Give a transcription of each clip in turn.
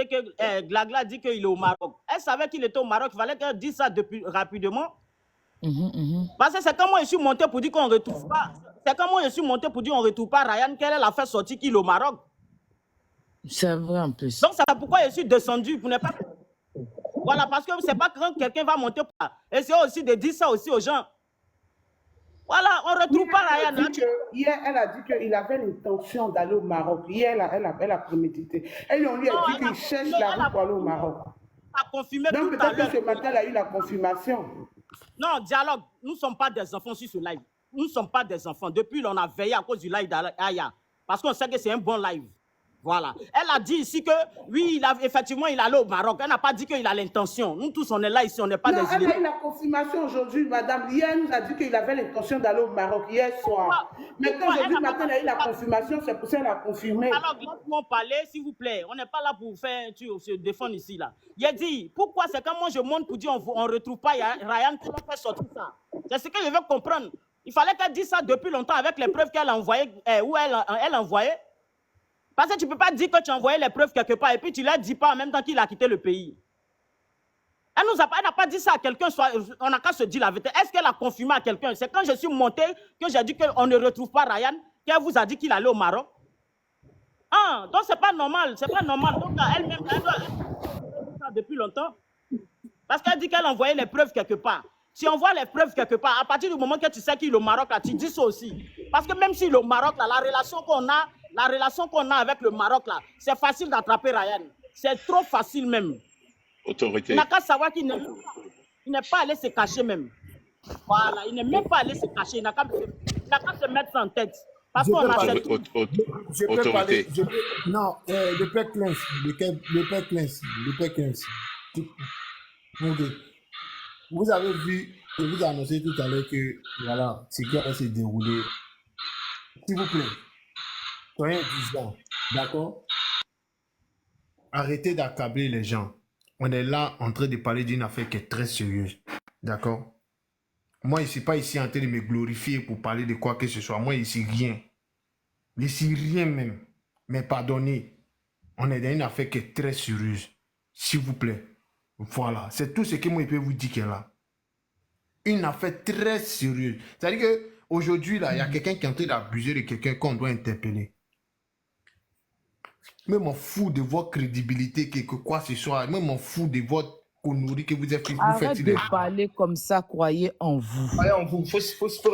que Glagla dit qu'il est au Maroc. Elle savait qu'il était au Maroc. Il fallait qu'elle dise ça rapidement. Parce que c'est quand moi je suis monté pour dire qu'on ne retrouve pas. C'est quand moi je suis monté pour dire qu'on ne retrouve pas Ryan qu'elle a fait sortir qu'il est au Maroc. C'est vrai en plus. Donc c'est pourquoi je suis descendu pour ne pas. Voilà, parce que c'est pas quand quelqu'un va monter pour essayer aussi de dire ça aussi aux gens. Voilà, on ne retrouve pas Ryan. Hier, elle a dit qu'il avait l'intention d'aller au Maroc. Hier, elle a prémédité. Elle lui a dit qu'il cherche la route pour aller au Maroc. A confirmé donc peut-être que ce matin, elle a eu la confirmation. Non, dialogue. Nous ne sommes pas des enfants sur ce live. Nous ne sommes pas des enfants. Depuis, on a veillé à cause du live d'Aya. Parce qu'on sait que c'est un bon live. Voilà. Elle a dit ici que, oui, effectivement, il allait au Maroc. Elle n'a pas dit qu'il a l'intention. Nous tous, on est là ici, on n'est pas des elle a eu la confirmation aujourd'hui, madame. Hier, elle nous a dit qu'il avait l'intention d'aller au Maroc, hier soir. Maintenant, aujourd'hui matin, elle a eu la confirmation, c'est pour ça qu'elle a confirmé. Alors, laisse-moi parler, s'il vous plaît. On n'est pas là pour se défendre ici, là. Il a dit, pourquoi c'est quand moi je monte pour dire on ne retrouve pas Ryan, comment faire sortir ça? C'est ce que je veux comprendre. Il fallait qu'elle dise ça depuis longtemps avec les preuves qu'elle a envoyées, où elle envoyait. Parce que tu ne peux pas dire que tu as envoyé les preuves quelque part et puis tu ne les dis pas en même temps qu'il a quitté le pays. Elle n'a pas dit ça à quelqu'un, on n'a qu'à se dire la vérité. Est-ce qu'elle a confirmé à quelqu'un? C'est quand je suis monté que j'ai dit qu'on ne retrouve pas Ryan, qu'elle vous a dit qu'il allait au Maroc. Ah, donc c'est pas normal, c'est pas normal. Donc elle-même, elle doit ça depuis longtemps. Parce qu'elle dit qu'elle a envoyé les preuves quelque part. Si on voit les preuves quelque part, à partir du moment que tu sais qu'il est au Maroc, là, tu dis ça aussi. Parce que même s'il est au Maroc, là, la relation qu'on a avec le Maroc, là, c'est facile d'attraper Ryan. C'est trop facile même. Autorité. Il n'a qu'à savoir qu'il n'est pas allé se cacher même. Voilà, il n'est même pas allé se cacher. Il n'a qu'à se mettre ça en tête. Parce qu'on a cette... Je peux parler. Non, le père Clens. Le père Clens. Ok. Vous avez vu, je vous ai annoncé tout à l'heure que, voilà, ce qui va se dérouler. S'il vous plaît, soyez vigilants, d'accord? Arrêtez d'accabler les gens. On est là en train de parler d'une affaire qui est très sérieuse, d'accord? Moi, je ne suis pas ici en train de me glorifier pour parler de quoi que ce soit. Moi, ici, rien. Ici, rien même. Mais pardonnez, on est dans une affaire qui est très sérieuse. S'il vous plaît. Voilà, c'est tout ce que moi je peux vous dire qu'elle a. Une affaire très sérieuse. C'est-à-dire qu'aujourd'hui, là, il y a quelqu'un qui est en train d'abuser de quelqu'un qu'on doit interpeller. Même m'en fous de votre crédibilité, que quoi ce soit. Même m'en fous de votre connerie que vous êtes fait. Arrête de parler comme ça, croyez en vous. Croyez en vous, faut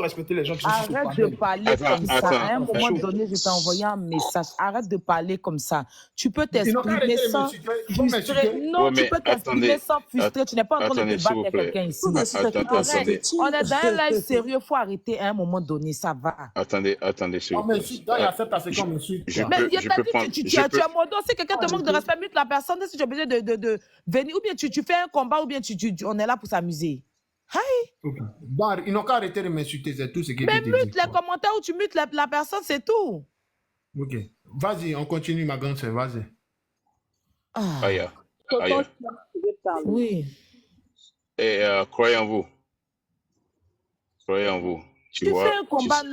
respecter les gens qui sont sur ce panel. Arrête de parler comme ça. À un moment donné, je t'ai envoyé un message. Arrête de parler comme ça. Tu peux t'exprimer sans frustrer. Non, tu peux t'exprimer sans frustrer. Tu n'es pas en train de te battre avec quelqu'un ici. On est dans un live sérieux. Il faut arrêter à un moment donné. Ça va. Attendez, s'il vous plaît. Mais tu as modo. Si quelqu'un te manque de respect, mute la personne. Si tu as besoin de venir, ou bien tu fais un combat, ou bien on est là pour s'amuser. Okay. Bon, ils n'ont qu'à arrêter de m'insulter, c'est tout ce qu'ils disent. Mais mute les commentaires ou tu mutes la personne, c'est tout. Ok. Vas-y, on continue, ma grande sœur, vas-y. Aya. Oui. Et croyez en vous. Croyez en vous. Tu vois, fais un combat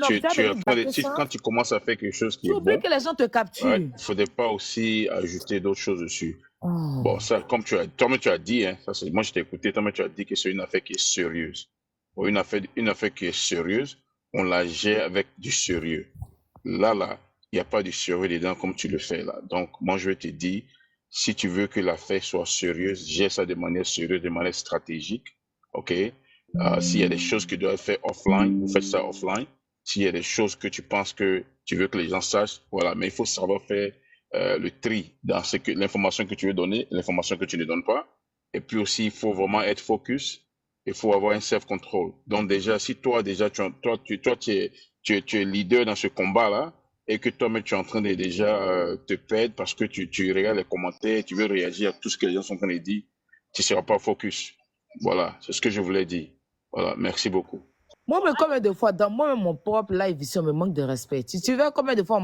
quand tu commences à faire quelque chose qui est bon, que les gens te capturent. Il ne faudrait pas aussi ajouter d'autres choses dessus. Bon, ça, comme toi-même tu as dit, hein, ça, moi je t'ai écouté, toi-même tu as dit que c'est une affaire qui est sérieuse. Bon, une affaire qui est sérieuse, on la gère avec du sérieux. Là, il n'y a pas du sérieux dedans comme tu le fais là. Donc, moi je vais te dire, si tu veux que l'affaire soit sérieuse, gère ça de manière sérieuse, de manière stratégique, ok? S'il y a des choses que tu dois faire offline, vous faites ça offline. S'il y a des choses que tu penses que tu veux que les gens sachent, voilà, mais il faut savoir faire le tri dans l'information que tu veux donner, l'information que tu ne donnes pas. Et puis aussi, il faut vraiment être focus. Il faut avoir un self-control. Donc déjà, si toi, tu es leader dans ce combat-là et que toi-même, tu es en train de déjà te perdre parce que tu regardes les commentaires, tu veux réagir à tout ce que les gens sont en train de dire, tu ne seras pas focus. Voilà, c'est ce que je voulais dire. Voilà, merci beaucoup. Moi, mais combien de fois, dans mon propre live ici, on me manque de respect. Tu vois combien de fois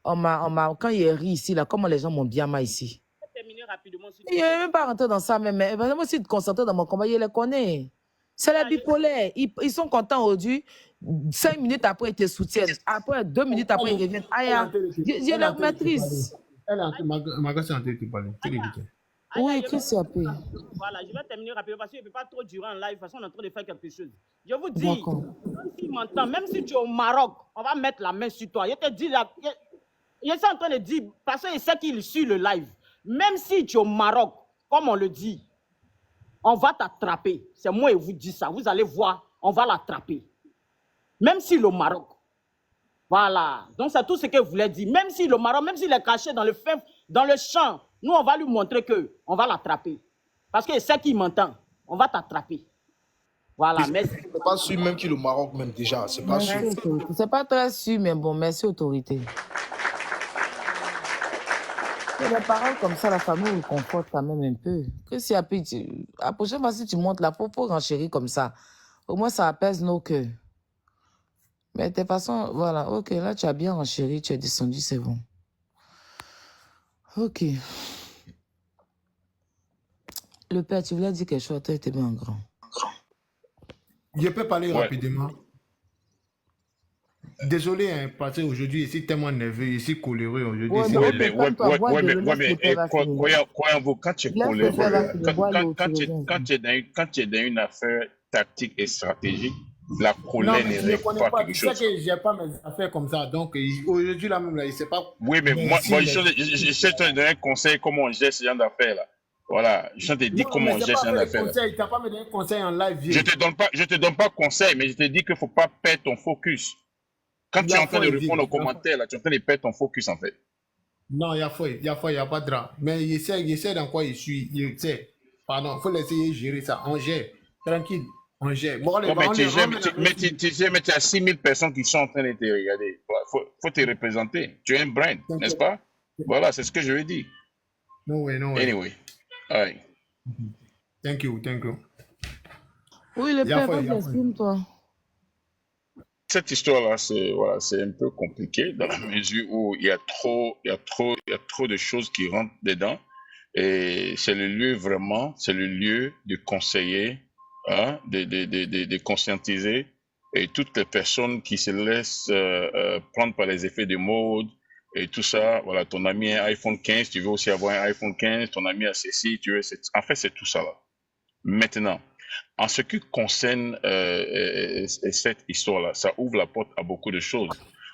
quand il y a ri ici, là, comment les gens m'ont bien mal ici. Il n'est même pas rentré dans ça, mais vraiment, si tu te concentres dans mon combat, il les connaît. C'est la bipolaire. Ils sont contents aujourd'hui. 5 minutes après, ils te soutiennent. Après, 2 minutes après, ils reviennent. Aïe, je leur maîtrise. Elle est en train, Margot, c'est en train de te parler. Tu l'écoutes. Oui, qu'est-ce qu'il y a pu? Voilà, je vais terminer rapidement parce qu'il ne peut pas trop durer en live. De toute façon, on est en train de faire quelque chose. Je vous dis, même s'il m'entend, même si tu es au Maroc, on va mettre la main sur toi. Je te dis, je suis en train de dire, parce qu'il sait qu'il suit le live. Même si tu es au Maroc, comme on le dit, on va t'attraper. C'est moi qui vous dis ça. Vous allez voir, on va l'attraper. Même si le Maroc. Voilà. Donc, c'est tout ce que je voulais dire. Même si le Maroc, même s'il est caché dans le champ, nous, on va lui montrer qu'on va l'attraper. Parce que c'est qui m'entend. On va t'attraper. Voilà. Merci. C'est pas sûr même qu'il est au Maroc, même déjà. C'est pas sûr. C'est pas très sûr, mais bon, merci, autorité. Et les paroles comme ça, la famille vous conforte quand même un peu. Que si après, la prochaine fois, si tu montes là, pour renchérir comme ça, au moins ça apaise nos cœurs. Mais de toute façon, voilà, ok, là tu as bien renchéri, tu es descendu, c'est bon. Ok. Le père, tu voulais dire quelque chose, toi, tu es bien grand. Je peux parler rapidement. Désolé, hein, parce qu'aujourd'hui, je suis tellement nerveux, je suis coléreux aujourd'hui. Quand tu es coléreux, quand tu es dans une affaire tactique et stratégique, la colère ne règle pas quelque chose. Tu sais que je n'ai pas mes affaires comme ça, donc aujourd'hui, là même, là, il ne sait pas. Oui, mais moi, je sais te donner un conseil comment on gère ce genre d'affaires-là. Voilà, je te dis comment on gère ce genre d'affaires-là. Tu n'as pas me donné un conseil en live. Je ne te donne pas conseil, mais je te dis qu'il ne faut pas perdre ton focus. Quand tu es en train de répondre aux commentaires, là, tu es en train de perdre ton focus, en fait. Non, il y a pas de drame. Mais il sait dans quoi je suis. Il sait. Pardon, il faut laisser gérer ça. On gère. Tranquille. On gère. Bon, allez, mais tu as 6000 personnes qui sont en train de te regarder. Il faut te représenter. Tu es un brand, n'est-ce pas? Voilà, c'est ce que je veux dire. No way. Anyway. All right. Thank you. Oui, le père, exprime-toi. Cette histoire-là, c'est un peu compliqué dans la mesure où il y a trop de choses qui rentrent dedans. Et c'est le lieu de conseiller, hein, de conscientiser et toutes les personnes qui se laissent prendre par les effets de mode et tout ça. Voilà, ton ami a un iPhone 15, tu veux aussi avoir un iPhone 15, ton ami a ceci, tu veux. En fait, c'est tout ça là. Maintenant, en ce qui concerne cette histoire-là, ça ouvre la porte à beaucoup de choses.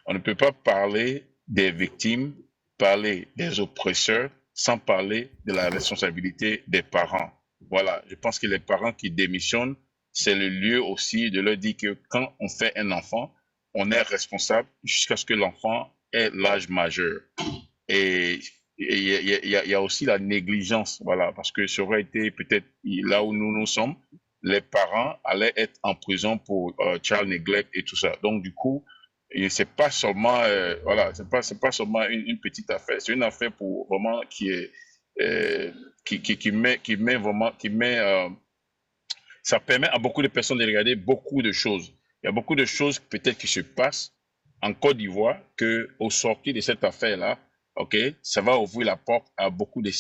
On ne peut pas parler des victimes, parler des oppresseurs, sans parler de la responsabilité des parents. Voilà, je pense que les parents qui démissionnent, c'est le lieu aussi de leur dire que quand on fait un enfant, on est responsable jusqu'à ce que l'enfant ait l'âge majeur. Et il y a aussi la négligence, voilà, parce que ça aurait été peut-être là où nous sommes, les parents allaient être en prison pour child neglect et tout ça. Donc du coup, c'est pas seulement c'est pas seulement une petite affaire, c'est une affaire pour vraiment qui met vraiment ça permet à beaucoup de personnes de regarder beaucoup de choses. Il y a beaucoup de choses peut-être qui se passent en Côte d'Ivoire que au sortir de cette affaire-là, ok, ça va ouvrir la porte à beaucoup de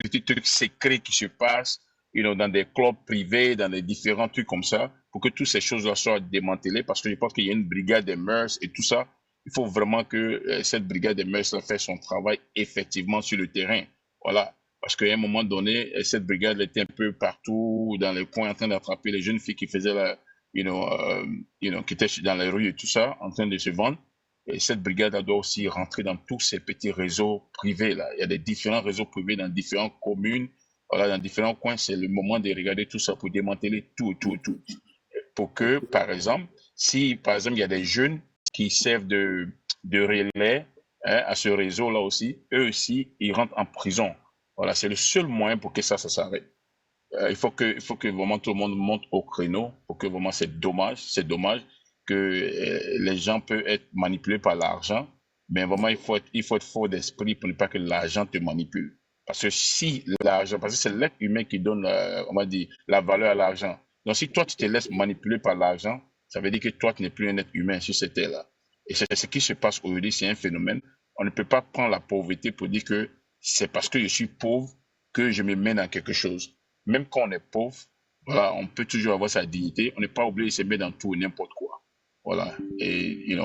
petits trucs secrets qui se passent, dans des clubs privés, dans des différents trucs comme ça, pour que toutes ces choses-là soient démantelées, parce que je pense qu'il y a une brigade des mœurs et tout ça. Il faut vraiment que cette brigade des mœurs fasse son travail effectivement sur le terrain. Voilà. Parce qu'à un moment donné, cette brigade était un peu partout, dans les coins, en train d'attraper les jeunes filles qui faisaient qui étaient dans les rues et tout ça, en train de se vendre. Et cette brigade doit aussi rentrer dans tous ces petits réseaux privés là. Il y a des différents réseaux privés dans différentes communes. Voilà, dans différents coins, c'est le moment de regarder tout ça pour démanteler tout. Pour que, par exemple, si, par exemple, il y a des jeunes qui servent de relais à ce réseau-là aussi, eux aussi, ils rentrent en prison. Voilà, c'est le seul moyen pour que ça s'arrête. Il faut que vraiment tout le monde monte au créneau, pour que vraiment c'est dommage que les gens peuvent être manipulés par l'argent, mais vraiment, il faut être fort d'esprit pour ne pas que l'argent te manipule. Parce que c'est l'être humain qui donne, on va dire, la valeur à l'argent. Donc, si toi, tu te laisses manipuler par l'argent, ça veut dire que toi, tu n'es plus un être humain sur cette terre-là. Et c'est ce qui se passe aujourd'hui, c'est un phénomène. On ne peut pas prendre la pauvreté pour dire que c'est parce que je suis pauvre que je me mets dans quelque chose. Même quand on est pauvre, voilà, on peut toujours avoir sa dignité. On n'est pas obligé de se mettre dans tout et n'importe quoi. Voilà. Et,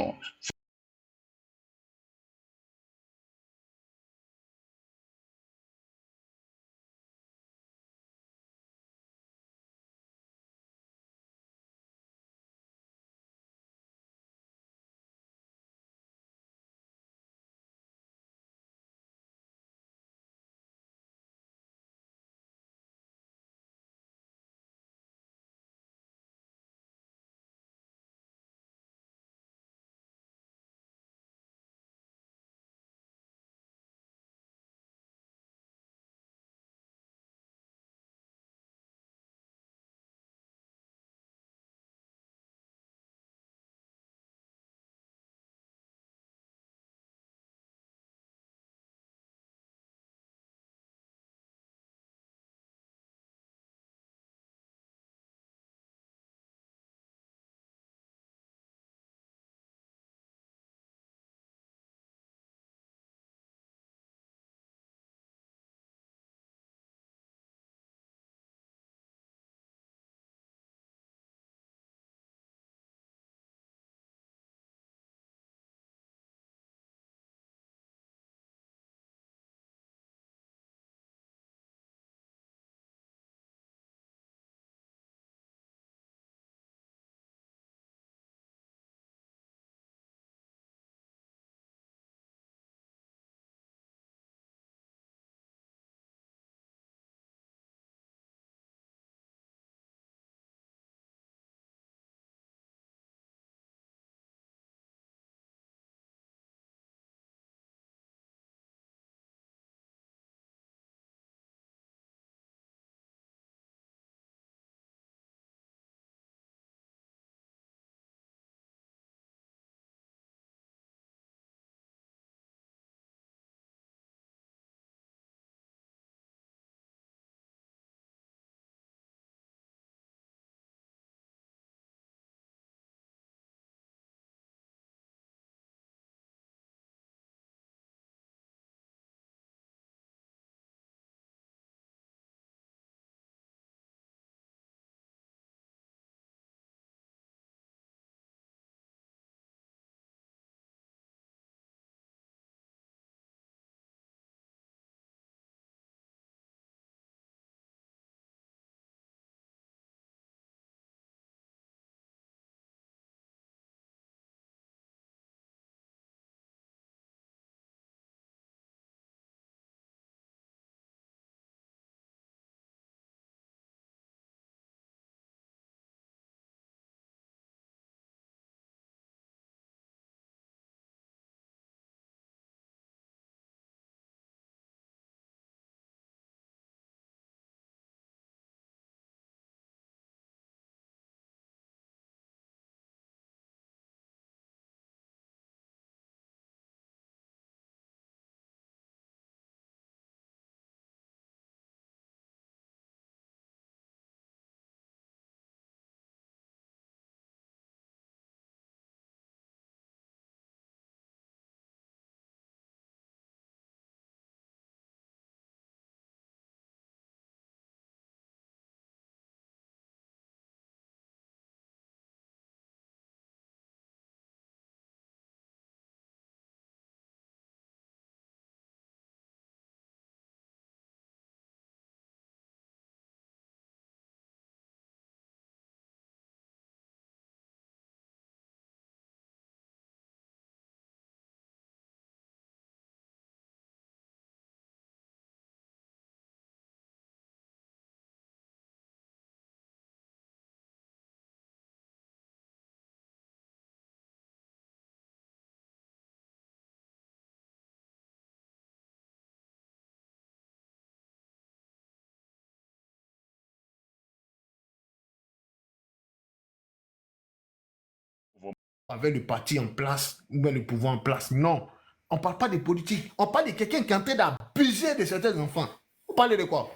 avec le parti en place, ou bien le pouvoir en place. Non, on ne parle pas de politique. On parle de quelqu'un qui est en train d'abuser de certains enfants. Vous parlez de quoi?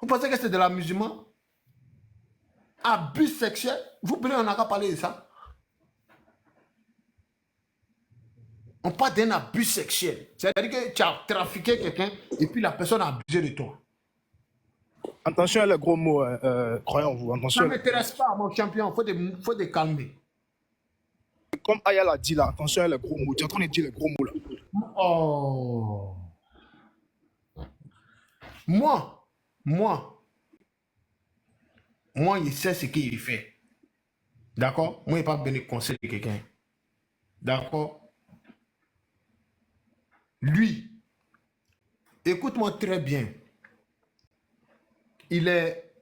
Vous pensez que c'est de l'amusement? Abus sexuel? Vous pouvez, on n'a qu'à parler de ça. On parle d'un abus sexuel. C'est-à-dire que tu as trafiqué quelqu'un et puis la personne a abusé de toi. Attention à les gros mots, croyons vous. Attention. Ça ne m'intéresse pas, mon champion. Il faut te calmer. Comme Aya l'a dit là, attention à les gros mots. Tu es en train de dire les gros mots là. Oh. Moi, il sait ce qu'il fait. D'accord? Moi, il n'est pas besoin de conseil de quelqu'un. D'accord? Lui, écoute-moi très bien. Il est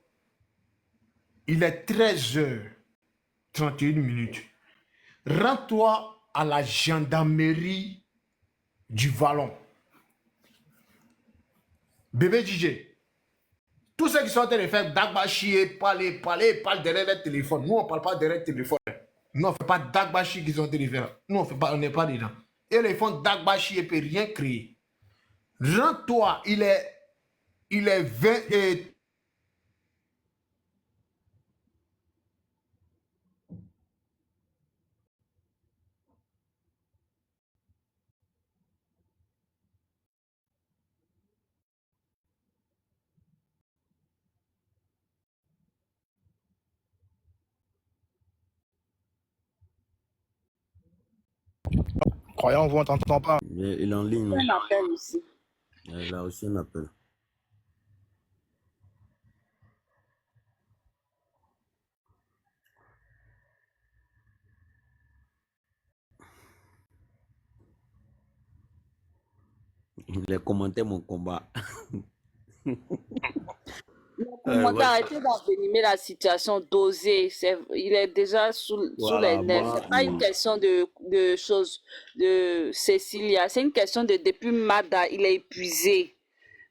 13h31. Rends-toi à la gendarmerie du Vallon. Bébé DJ. Tous ceux qui sont en train de faire dagbachi, parler derrière le téléphone. Nous, on ne parle pas derrière le téléphone. Nous, on ne fait pas dagbachi qui sont en train de faire. Nous, on n'est pas dedans. Et les fonds dagbachi ne peut rien créer. Rends-toi, il est 20 et... Croyons vous, on t'entend pas. Il est en ligne. Un appel aussi. Il a aussi un appel. Il a commenté mon combat. Arrêtez d'envenimer la situation, d'oser. Il est déjà sous les nerfs. C'est pas une question de choses de Cécilia. C'est une question de depuis Mada, il est épuisé.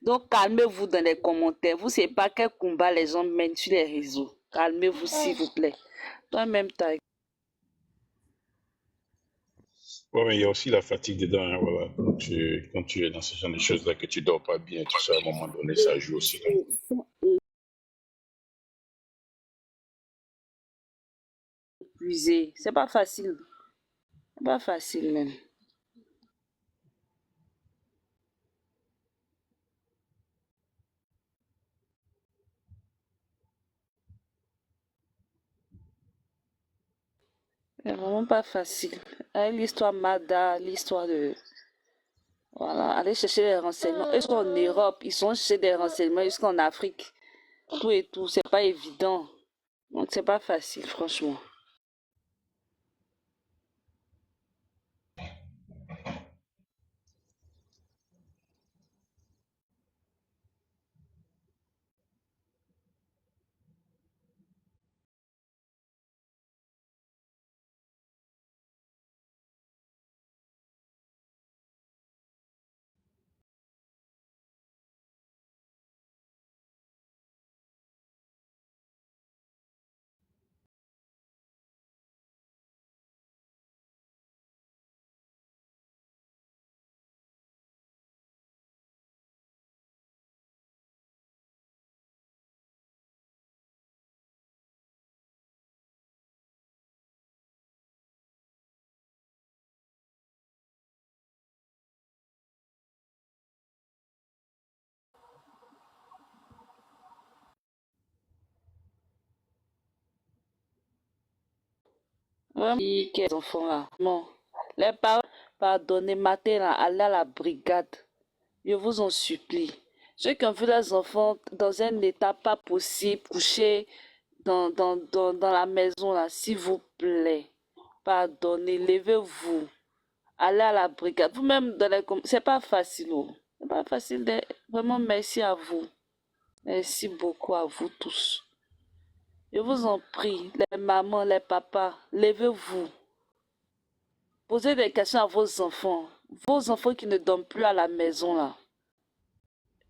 Donc calmez-vous dans les commentaires. Vous ne savez pas quel combat les gens mènent sur les réseaux. Calmez-vous s'il vous plaît. Toi-même, t'as... Ouais, mais il y a aussi la fatigue dedans, hein, voilà. Quand tu es dans ce genre de choses-là, que tu dors pas bien, tout ça, à un moment donné, ça joue aussi. Épuisé. C'est pas facile. C'est pas facile même. C'est vraiment pas facile. L'histoire Mada, l'histoire de... Voilà, aller chercher les renseignements. Ils sont en Europe, ils sont chercher des renseignements jusqu'en Afrique. Tout et tout, c'est pas évident. Donc c'est pas facile, franchement. Vraiment, quels enfants là. Non. Les parents, pardonnez, matin là, allez à la brigade. Je vous en supplie. Ceux qui ont vu leurs enfants dans un état pas possible, couchés dans la maison là, s'il vous plaît, pardonnez, levez-vous. Allez à la brigade. Vous-même, c'est pas facile. Oh. C'est pas facile. Vraiment, merci à vous. Merci beaucoup à vous tous. Je vous en prie, les mamans, les papas, levez-vous. Posez des questions à vos enfants. Vos enfants qui ne dorment plus à la maison là.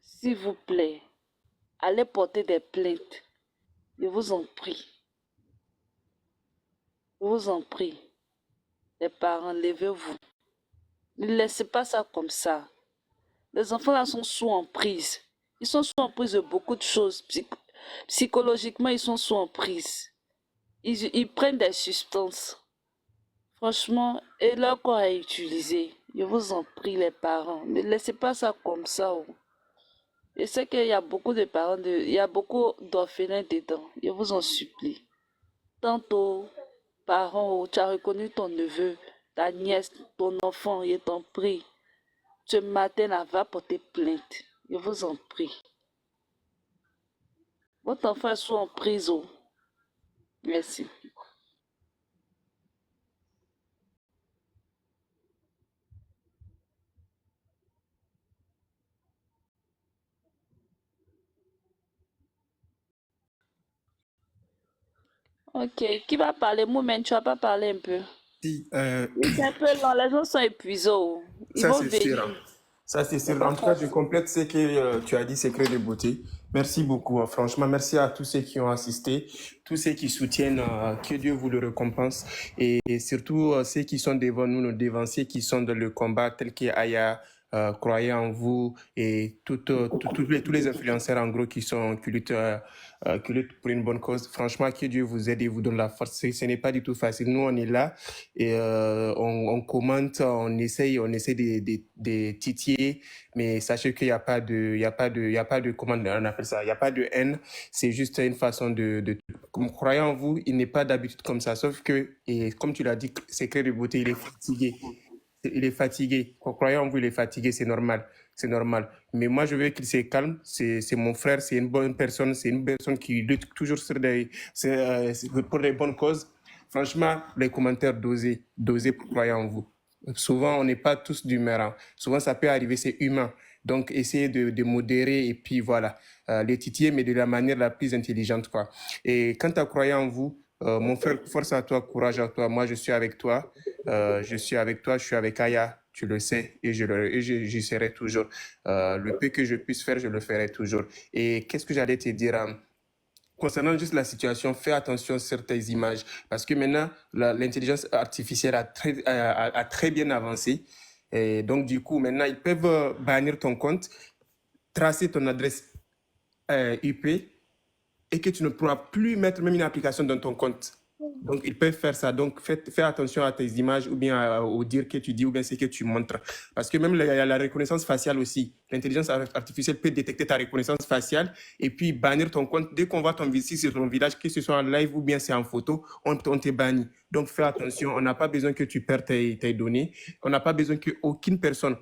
S'il vous plaît, allez porter des plaintes. Je vous en prie. Je vous en prie. Les parents, levez-vous. Ne laissez pas ça comme ça. Les enfants là sont sous emprise. Ils sont sous emprise de beaucoup de choses. Psychologiquement, ils sont sous emprise. Ils prennent des substances. Franchement, et leur corps est utilisé. Je vous en prie, les parents. Ne laissez pas ça comme ça. Oh. Je sais qu'il y a beaucoup de parents, il y a beaucoup d'orphelins dedans. Je vous en supplie. Tantôt, parents, oh, tu as reconnu ton neveu, ta nièce, ton enfant, je t'en prie. Ce matin, là, va porter plainte. Je vous en prie. Votre enfant est sous en prison. Merci. Ok, qui va parler? Moumen, tu vas pas parler un peu? Si, C'est un peu long, les gens sont épuisés. Oh. Ils ça vont c'est sûr. venir. Ça c'est sûr. En tout cas, je complète ce que tu as dit, secret de beauté. Merci beaucoup. Franchement, merci à tous ceux qui ont assisté, tous ceux qui soutiennent, que Dieu vous le récompense. Et surtout ceux qui sont devant nous, nos dévanciers qui sont dans le combat, tels qu'Aya, croyez en vous, et tous les influenceurs en gros qui luttent pour une bonne cause. Franchement, que Dieu vous aide et vous donne la force. Ce n'est pas du tout facile. Nous, on est là et on commente, on essaye de titiller, mais sachez qu'il n'y a pas de comment on appelle ça, il n'y a pas de haine. C'est juste une façon comme croyez en vous, il n'est pas d'habitude comme ça, sauf que, et comme tu l'as dit, secret de beauté, il est fatigué. Il est fatigué. Croyez en vous, il est fatigué, c'est normal. C'est normal. Mais moi, je veux qu'il se calme. C'est mon frère, c'est une bonne personne, c'est une personne qui lutte toujours pour les bonnes causes. Franchement, les commentaires dosés pour croire en vous. Souvent, on n'est pas tous d'humeur. Hein. Souvent, ça peut arriver, c'est humain. Donc, essayez de modérer et puis voilà, les titiller, mais de la manière la plus intelligente, quoi. Et quant à croire en vous, mon frère, force à toi, courage à toi. Moi, je suis avec toi. Je suis avec toi, je suis avec Aya, tu le sais, et j'y serai toujours. Le peu que je puisse faire, je le ferai toujours. Et qu'est-ce que j'allais te dire concernant juste la situation, fais attention sur tes images, parce que maintenant, l'intelligence artificielle a très bien avancé. Et donc, du coup, maintenant, ils peuvent bannir ton compte, tracer ton adresse IP, et que tu ne pourras plus mettre même une application dans ton compte. Donc, ils peuvent faire ça. Donc, fais attention à tes images ou bien au dire que tu dis ou bien ce que tu montres. Parce que même il y a la reconnaissance faciale aussi. L'intelligence artificielle peut détecter ta reconnaissance faciale et puis bannir ton compte. Dès qu'on voit ton visage sur ton visage, que ce soit en live ou bien c'est en photo, on te bannit. Donc, fais attention. On n'a pas besoin que tu perdes tes données. On n'a pas besoin qu'aucune personne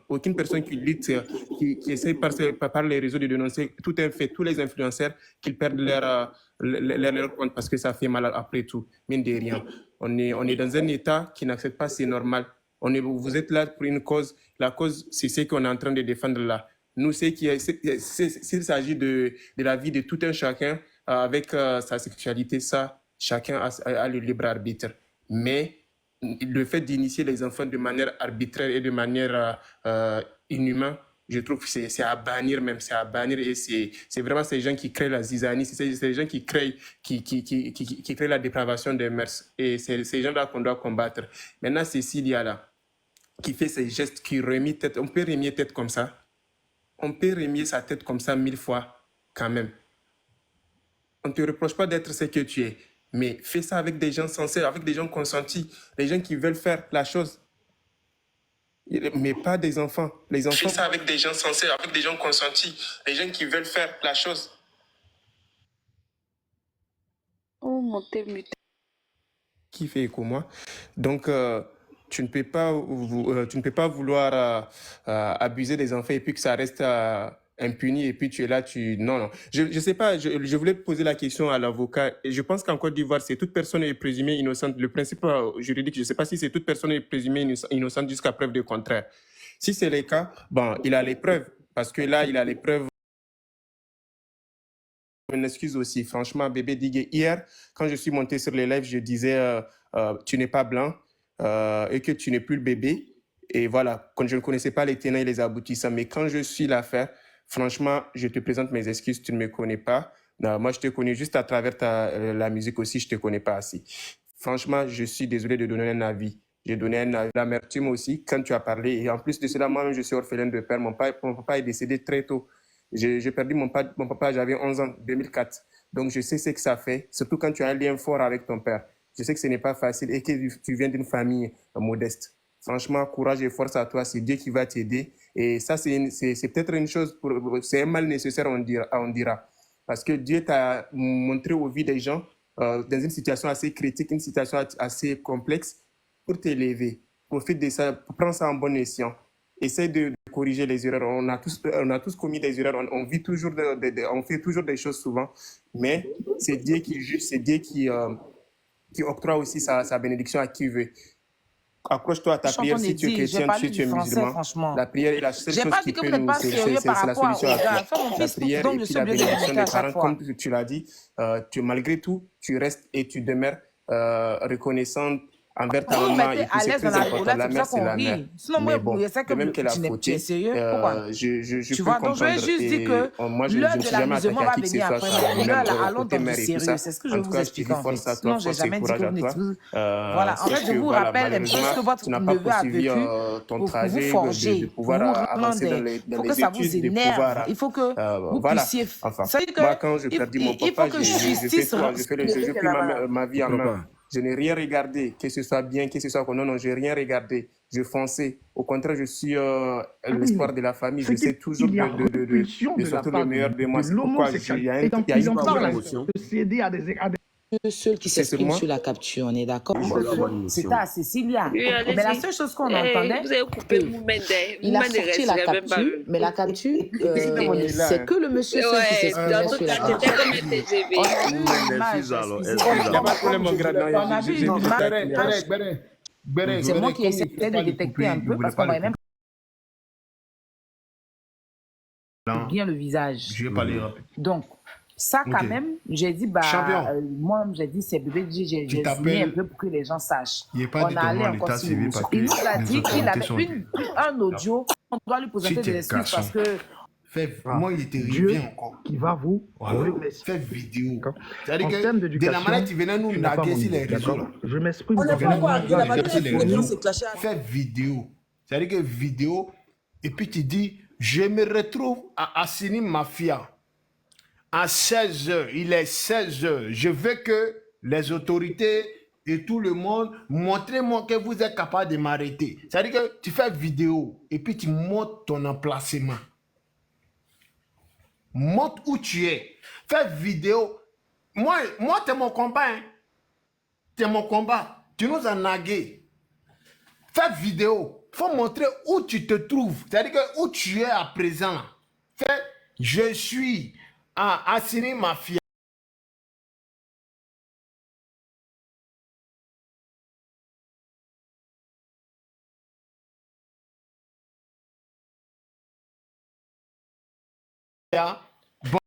qui lutte, qui essaie par les réseaux de dénoncer, tout est fait, tous les influenceurs, qu'ils perdent leur compte parce que ça fait mal après tout, mine de rien. On est dans un état qui n'accepte pas, c'est normal. Vous êtes là pour une cause. La cause, c'est ce qu'on est en train de défendre là. Nous, s'il s'agit de la vie de tout un chacun avec sa sexualité, ça, chacun a le libre arbitre. Mais le fait d'initier les enfants de manière arbitraire et de manière inhumaine, je trouve que c'est à bannir même, c'est à bannir et c'est vraiment ces gens qui créent la zizanie, c'est ces gens qui créent la dépravation des mœurs et c'est ces gens-là qu'on doit combattre. Maintenant, Cécilia là, qui fait ces gestes, qui remet tête, on peut remuer tête comme ça, on peut remuer sa tête comme ça 1000 fois quand même. On ne te reproche pas d'être ce que tu es, mais fais ça avec des gens sincères, avec des gens consentis, les gens qui veulent faire la chose. Mais pas des enfants. Les enfants. Fais ça avec des gens sincères, avec des gens consentis, les gens qui veulent faire la chose. Oh, mon Dieu. Qui fait écho moi. Donc, tu ne peux pas vouloir abuser des enfants et puis que ça reste impuni et puis tu es là, non. Je sais pas, je voulais poser la question à l'avocat. Et je pense qu'en Côte d'Ivoire, c'est toute personne est présumée innocente. Le principe juridique, je ne sais pas si c'est toute personne est présumée innocente jusqu'à preuve du contraire. Si c'est le cas, bon, il a les preuves. Parce que là, il a les preuves. Je m'excuse aussi, franchement, bébé Digue. Hier, quand je suis monté sur les lives, je disais, tu n'es pas blanc et que tu n'es plus le bébé. Et voilà, quand je ne connaissais pas les tenants et les aboutissants. Mais quand je suis l'affaire, franchement, je te présente mes excuses, tu ne me connais pas. Non, moi, je te connais juste à travers la musique aussi, je ne te connais pas assez. franchement, je suis désolé de donner un avis. J'ai donné un avis. L'amertume aussi, quand tu as parlé. Et en plus de cela, moi-même, je suis orphelin de père. Mon papa est décédé très tôt. J'ai perdu mon papa, j'avais 11 ans, 2004. Donc, je sais ce que ça fait, surtout quand tu as un lien fort avec ton père. Je sais que ce n'est pas facile et que tu viens d'une famille modeste. Franchement, courage et force à toi. C'est Dieu qui va t'aider. Et ça, c'est peut-être une chose, c'est un mal nécessaire, on dira. Parce que Dieu t'a montré aux vies des gens dans une situation assez critique, une situation assez complexe pour t'élever. Profite de ça, prends ça en bon escient. Essaye de corriger les erreurs. On a tous commis des erreurs. On vit toujours, on fait toujours des choses souvent. Mais c'est Dieu qui juge, c'est Dieu qui octroie aussi sa bénédiction à qui veut. Accroche-toi à ta prière si tu es chrétien, si tu es musulman. La prière est la seule chose qui peut nous... C'est la solution à tout. La prière et puis la bénédiction des parents, comme tu l'as dit, malgré tout, tu restes et tu demeures reconnaissante envers ta maman, et puis c'est très important. La mère, c'est la mère. Mais bon, de même qu'elle a fauté, je peux comprendre. Je vais juste dire que moi, je ne suis jamais attaqué à qui que ce soit sur même côté mère et tout ça. C'est ce que je vous explique en fait. Sinon, j'ai jamais dit que vous n'êtes... Voilà, en fait, je vous rappelle un peu ce que votre neveu a vécu pour vous forger, pour vous rendre. Il faut que ça vous énerve. Il faut que vous puissiez... Moi, quand je perdis mon papa, je fais tout, je pris ma vie en main. Je n'ai rien regardé, que ce soit bien, que ce soit... Non, je n'ai rien regardé. Je fonçais. Au contraire, je suis l'espoir de la famille. Je sais toujours de sortir le meilleur de moi. C'est pourquoi il y a une promotion. Seul qui s'exprime sur la capture, on est d'accord? C'était à Cécilia. Mais la seule chose qu'on entendait, il a sorti la capture, mais la capture, c'est que le monsieur seul qui s'exprime sur la capture. C'est moi qui essayais de détecter un peu parce qu'on va même bien le visage. Je vais parler rapide. Donc, ça, quand même, j'ai dit, moi, j'ai dit, c'est bébé, j'ai signé un peu pour que les gens sachent. On allait encore sur il nous a dit qu'il avait un audio, on doit lui présenter des excuses parce que... Moi, il était bien encore. Qui va vous faire vidéo. C'est-à-dire que de la manière tu venais nous naguer sur les réseaux. Je m'exprime. On n'est pas encore arrivé. La manière faire vidéo. C'est-à-dire que vidéo, et puis tu dis, je me retrouve à Assini Mafia. À 16h, il est 16h. Je veux que les autorités et tout le monde, montrez-moi que vous êtes capable de m'arrêter. C'est-à-dire que tu fais vidéo et puis tu montres ton emplacement. Montre où tu es. Fais vidéo. Moi c'est mon combat. Hein. C'est mon combat. Tu nous as nagué. Fais vidéo. Il faut montrer où tu te trouves. C'est-à-dire que où tu es à présent. Fais, je suis... Assini Mafia. Bon.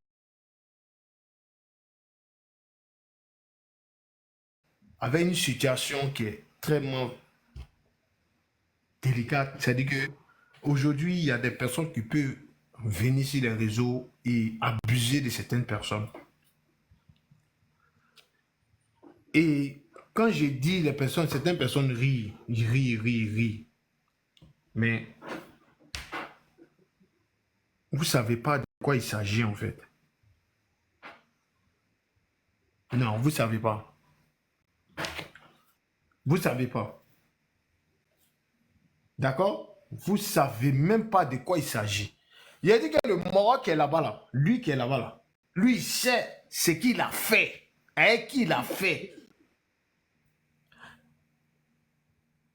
Avec une situation qui est très délicate, c'est-à-dire que aujourd'hui il y a des personnes qui peuvent venir sur les réseaux et abuser de certaines personnes. Et quand je dis les personnes, certaines personnes rient. Mais vous ne savez pas de quoi il s'agit en fait. Non, vous ne savez pas. Vous ne savez pas. D'accord? Vous ne savez même pas de quoi il s'agit. Il a dit que le Moro qui est là-bas, là, lui qui est là-bas, là, lui, il sait ce qu'il a fait. Et qu'il a fait.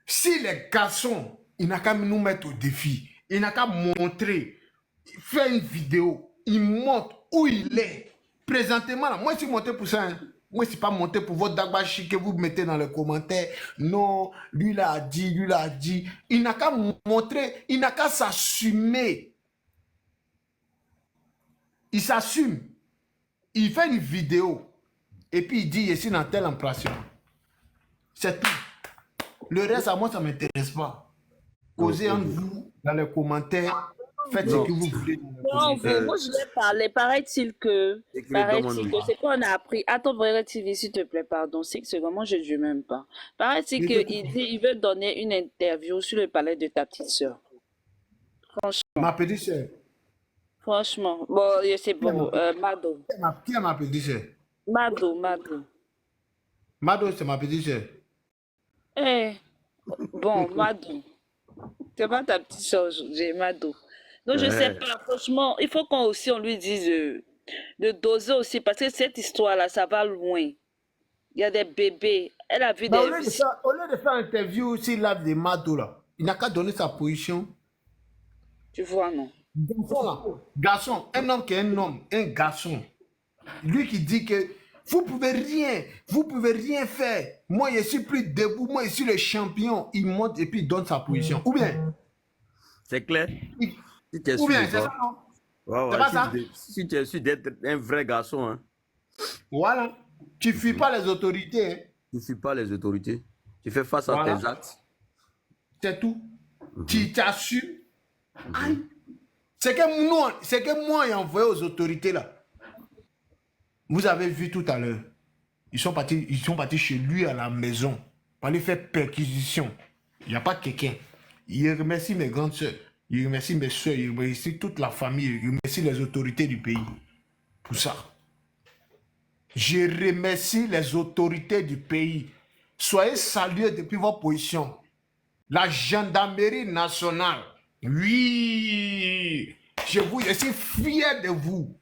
Si les garçons, il n'a qu'à nous mettre au défi, il n'a qu'à montrer, faire une vidéo, il montre où il est. Présentement, là, moi, je suis monté pour ça. Hein. Moi, je ne suis pas monté pour votre dagbashi que vous mettez dans les commentaires. Non, lui l'a dit, lui l'a dit. Il n'a qu'à montrer, il n'a qu'à s'assumer. Il s'assume. Il fait une vidéo. Et puis il dit, je suis dans tel emplacement. C'est tout. Le reste, à moi, ça ne m'intéresse pas. Causez entre vous dans les commentaires. Faites ce que vous voulez. Non, moi je vais parler. Paraît-il que c'est qu'on a appris. Attends, Brera TV, s'il te plaît, pardon. 5 secondes, moi je ne dis même pas. Paraît-il qu'il veut donner une interview sur le palais de ta petite soeur. Franchement. Ma petite soeur. Franchement. Bon, c'est bon. Mado. Qui est ma petite soeur? Mado. Mado, c'est ma petite soeur. Bon, Mado. C'est pas ta petite soeur aujourd'hui, Mado. Donc, je sais pas, franchement, il faut qu'on lui dise de doser aussi, parce que cette histoire-là, ça va loin. Il y a des bébés. Elle a vu des... Au lieu de faire une interview aussi là de Mado, là, il n'a qu'à donner sa position. Tu vois, non? Garçon, un homme qui est un homme, un garçon. Lui qui dit que vous pouvez rien faire. Moi, je suis plus debout, moi, je suis le champion. Il monte et puis il donne sa position. Ou bien? C'est clair? Ou bien, c'est ça, non? C'est pas ça? Si tu es sûr d'être un vrai garçon, hein. Voilà. Tu ne fuis pas les autorités. Hein. Tu ne fuis pas les autorités. Tu fais face à tes actes. C'est tout. Tu t'assumes. C'est que moi, j'ai envoyé aux autorités là. Vous avez vu tout à l'heure. Ils sont partis chez lui à la maison pour aller faire perquisition. Il n'y a pas quelqu'un. Il remercie mes grandes soeurs. Il remercie mes soeurs. Il remercie toute la famille. Il remercie les autorités du pays. Pour ça. Je remercie les autorités du pays. Soyez salués depuis votre position. La gendarmerie nationale. Oui. Je suis fier de vous.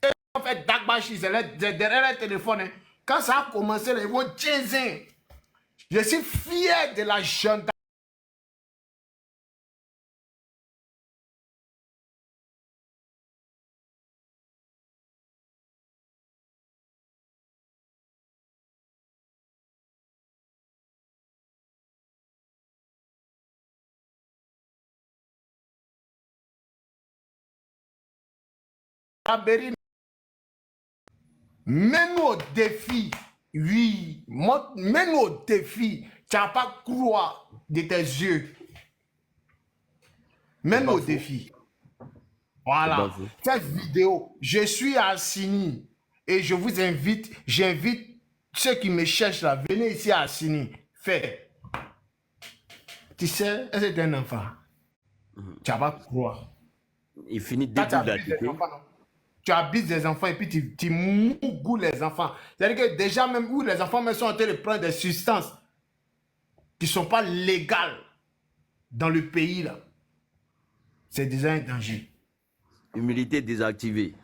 Et en fait, Dagbashi, c'est derrière le téléphone. Hein. Quand ça a commencé, ils vont dire. Je suis fier de la gendarmerie. Mets-nous au défi, oui, mets-nous au défi. Tu n'as pas croire de tes yeux. Mets-nous au défi. Voilà. Cette vidéo, je suis à Assini et je vous invite, j'invite ceux qui me cherchent là, venez ici à Assini. Fais. Tu sais, c'est un enfant. Tu n'as pas croire. Il finit dès que tu habites des enfants et puis tu mougoues les enfants. C'est-à-dire que déjà même où les enfants sont en train de prendre des substances qui ne sont pas légales dans le pays là. C'est déjà un danger. Humilité désactivée.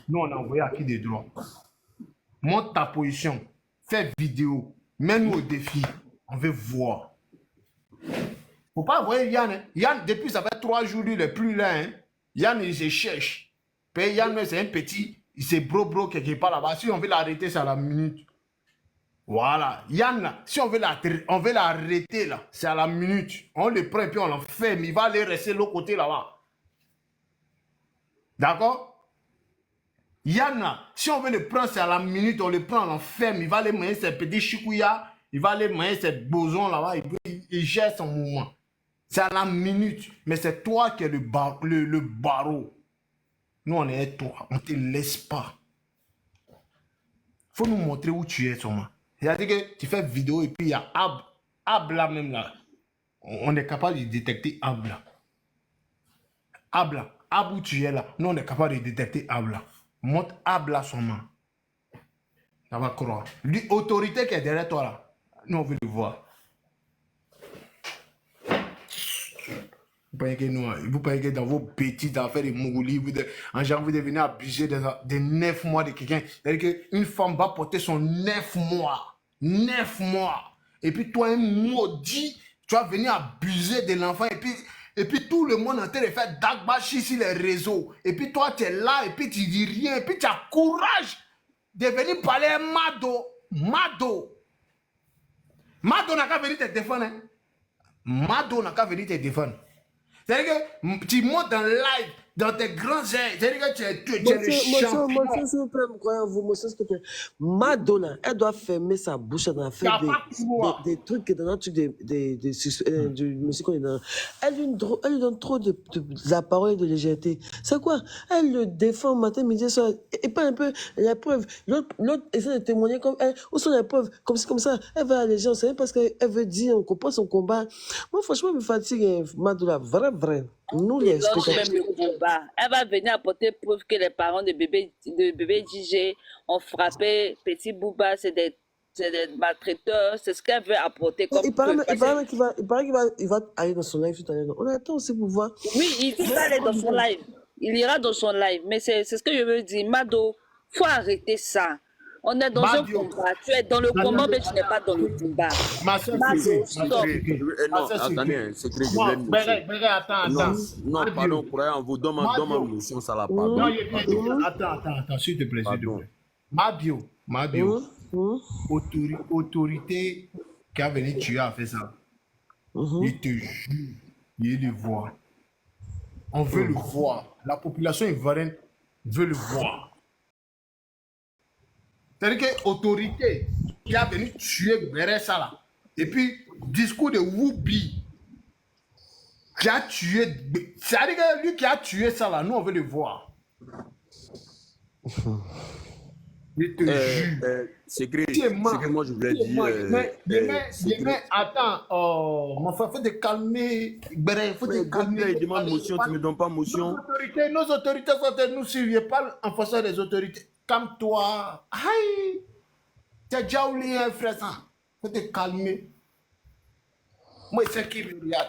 Nous on a envoyé à qui des droits. Monte ta position. Fais vidéo. Mets-nous au défi. On veut voir. Faut pas envoyer Yann. Hein. Yann, depuis ça fait 3 jours, lui, il n'est plus là. Hein. Yann, il se cherche. Yann, c'est un petit, il s'est bro quelque part là-bas. Si on veut l'arrêter, c'est à la minute. Voilà. Yann, là, si on veut l'arrêter, là, c'est à la minute. On le prend et puis on l'enferme. Il va aller rester de l'autre côté là-bas. D'accord? Yann, là, si on veut le prendre, c'est à la minute. On le prend, on l'enferme. Il va aller manger ses petits chikouya. Il va aller manger ses bosons là-bas. Il gère son mouvement. C'est à la minute. Mais c'est toi qui es le barreau. Nous, on est toi. On ne te laisse pas. Il faut nous montrer où tu es, Soma. C'est-à-dire que tu fais vidéo et puis il y a Ab là même là. On est capable de détecter Ab là. Ab là. Ab où tu es là. Nous, on est capable de détecter Ab là. Montre Ab là, Soma. Ça va croire. L'autorité qui est derrière toi là. Nous, on veut le voir. Vous pensez que dans vos petites affaires de Mongolie, vous devenez abusé de 9 mois de quelqu'un. C'est-à-dire qu'une femme va porter son 9 mois. 9 mois. Et puis toi, un maudit, tu vas venir abuser de l'enfant. Et puis tout le monde est en train de faire dagbashi sur les réseaux. Et puis toi, tu es là et puis tu dis rien. Et puis tu as courage de venir parler à Mado. Mado n'a qu'à venir te défendre. Mado n'a qu'à venir te défendre. C'est-à-dire que tu montes dans le live, dans tes grands airs. C'est-à-dire que tu es le champion. Monsieur, s'il vous plaît, croyez-vous, monsieur, s'il te plaît. Madonna, elle doit fermer sa bouche, elle doit faire des trucs, dans un truc du monsieur qu'on est dans. Elle lui donne trop de la parole et de légèreté. C'est quoi? Elle le défend matin, midi, soir. Et pas un peu la preuve. L'autre essaie de témoigner comme elle. Où sont les preuves? Comme ça. Elle va à les gens, c'est parce qu'elle veut dire, on comprend son combat. Moi, franchement, elle me fatigue, Madonna, vrai. Nous, les combat. Elle va venir apporter preuve que les parents de bébé DJ ont frappé Petit Bouba, c'est des maltraiteurs, c'est ce qu'elle veut apporter comme il paraît qu'il va aller dans son live tout à l'heure. On attend aussi pour voir. Oui, il va aller dans son live. Il ira dans son live. Mais c'est ce que je veux dire. Mado, faut arrêter ça. On est dans un combat. Tu es dans le combat, mais tu n'es pas dans le combat. Attendez, c'est très attends. Non, pardon, croyant en vous, donne-moi une mission, ça la pardon. Attends, s'il te plaît. Mabio. Autorité qui a venu tuer a fait ça. Il te jure, il le voit. On veut le voir. La population ivoirienne veut le voir. C'est-à-dire que l'autorité qui a venu tuer Beressa là, et puis discours de Whoopi qui a tué, c'est-à-dire que lui qui a tué ça là, nous on veut le voir. Je te jure. C'est que moi je voulais dire. Mais attends, mon frère, faut te calmer. Faut te calmer. Il demande motion, tu ne me donnes pas motion. Nos autorités sont nous suivre, pas en faisant des autorités. Calme-toi. Aïe. Tu as déjà oublié un frère ça. Faut te calmer. Moi, il sait qui me regarde.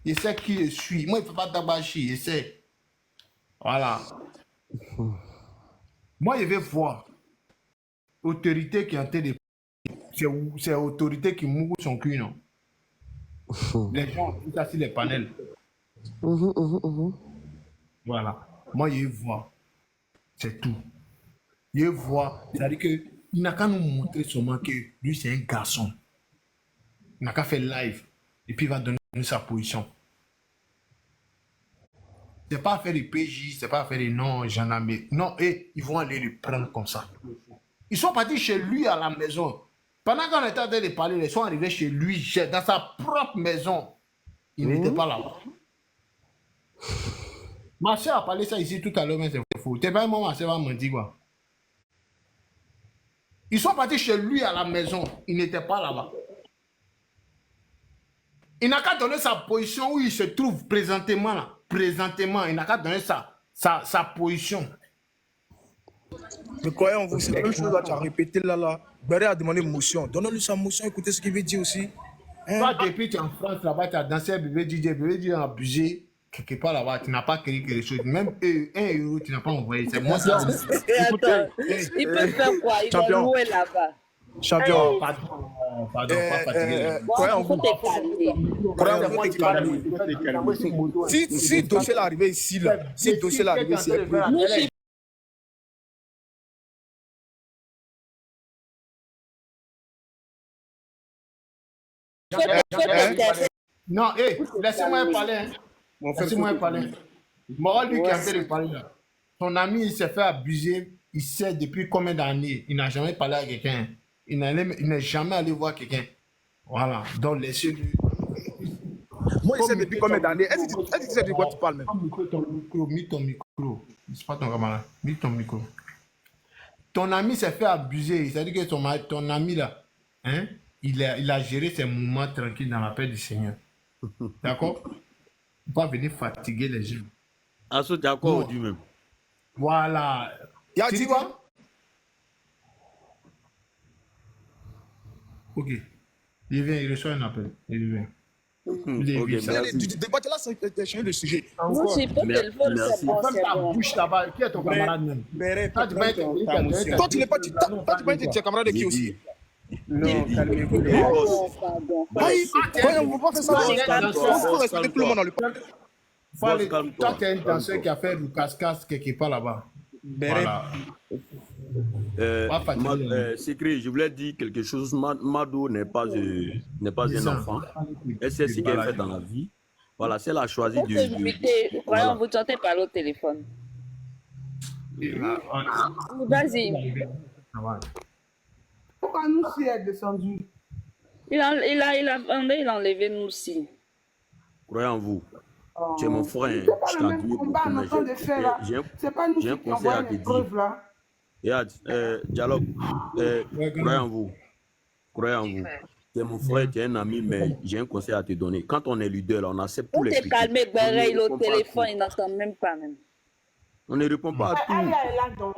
Il sait qui je suis. Moi, il ne faut pas tabacher. Il sait. Voilà. Moi, je vais voir. Autorité qui est en train de... C'est autorité qui mouille son cul, non? Les gens, tout ça, c'est les panels. Voilà. Moi, je vois. C'est tout. Je vois. C'est-à-dire qu'il n'a qu'à nous montrer seulement que lui, c'est un garçon. Il n'a qu'à faire live. Et puis, il va donner sa position. C'est pas faire des PJ, c'est pas faire des non, j'en ai... Non, et ils vont aller le prendre comme ça. Ils sont partis chez lui à la maison. Pendant qu'on était en train de parler, ils sont arrivés chez lui, dans sa propre maison. Il n'était pas là. Ma soeur a parlé ça ici tout à l'heure, mais c'est faux. T'es pas moi, ma soeur va me dire quoi. Ils sont partis chez lui à la maison. Il n'était pas là-bas. Il n'a qu'à donner sa position où il se trouve présentement là. Présentement, il n'a qu'à donner sa position. Mais croyez en vous, c'est la même chose là, tu as répété là. Béré a demandé motion. Donne-lui sa motion, écoutez ce qu'il veut dire aussi. Toi, depuis tu es en France là-bas, tu as dansé bébé DJ a abusé quelque part là-bas, tu n'as pas créé quelque chose. Même 1 euro, tu n'as pas envoyé. C'est moi ça. Il peut faire quoi? Il va louer là-bas. Champion. Pardon, pas fatigué. Croyez en vous. Si le dossier est arrivé ici, là, si le dossier est arrivé ici, non, laissez-moi parler. Laissez-moi parler. Moi, lui qui a fait le parler là. Ton ami, il s'est fait abuser. Il sait depuis combien d'années. Il n'a jamais parlé à quelqu'un. Il n'est jamais allé voir quelqu'un. Voilà. Donc, laissez-lui. Moi, il sait depuis combien d'années. Est-ce que tu sais de quoi tu parles même? Mets ton micro. C'est pas ton camarade. Mets ton micro. Ton ami s'est fait abuser. C'est-à-dire que ton ami là, hein? Il a géré ses moments tranquilles dans la paix du Seigneur. D'accord? Il va venir fatiguer les gens. Ah, ça, tu as quoi aujourd'hui même? Voilà. Tu dis quoi? Ok. Il vient, il reçoit un appel. Il vient. Du débat là, c'est changer de sujet. Moi, j'ai pas de téléphone, c'est bon, c'est bon. Bouche là-bas. Qui est ton camarade même? Toi, tu n'es pas. Toi, tu peux être camarade de qui aussi? Non, calmez-vous. Pardon. On ne peut pas faire ça. Il faut respecter tout le monde dans le pays. Toi, tu es un danseur qui a fait du casse-casse quelque part là-bas. Voilà. Secret, je voulais dire quelque chose. Mado n'est pas un enfant. Elle sait ce qu'elle fait dans la vie. Voilà, c'est elle a choisi Vous de... Voilà. Vous tentez parler au téléphone. Vas-y. Pourquoi nous si est descendu? Il a enlevé nous aussi. Croyez en vous. Tu es mon frère. C'est pas le même combat en train de faire là. C'est pas nous qui envoyons les preuves là. Regarde, dialogue. Croyez en vous. Croyez en vous. Tu es mon frère, tu es un ami, mais j'ai un conseil à te donner. Quand on est leader, là, on accepte tous les critiques. Calmé, Béret, il est au téléphone, il n'entend même pas même. On ne répond pas à tout. Elle est là donc.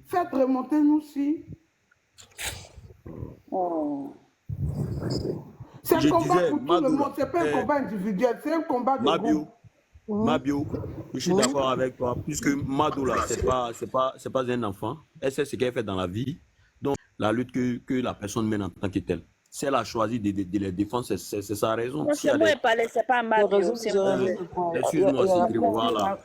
Faites remonter nous si. Oh. C'est un combat pour tout le monde, c'est pas un combat individuel, c'est un combat de groupe. Mabio, je suis d'accord avec toi, puisque Madou là, c'est pas un enfant. Elle sait ce qu'elle fait dans la vie. Donc, la lutte que la personne mène en tant que telle. Si elle a choisi de les défendre, c'est sa raison. Non, c'est moi qui parlais, c'est pas Mabio. Excuse-moi, c'est voilà.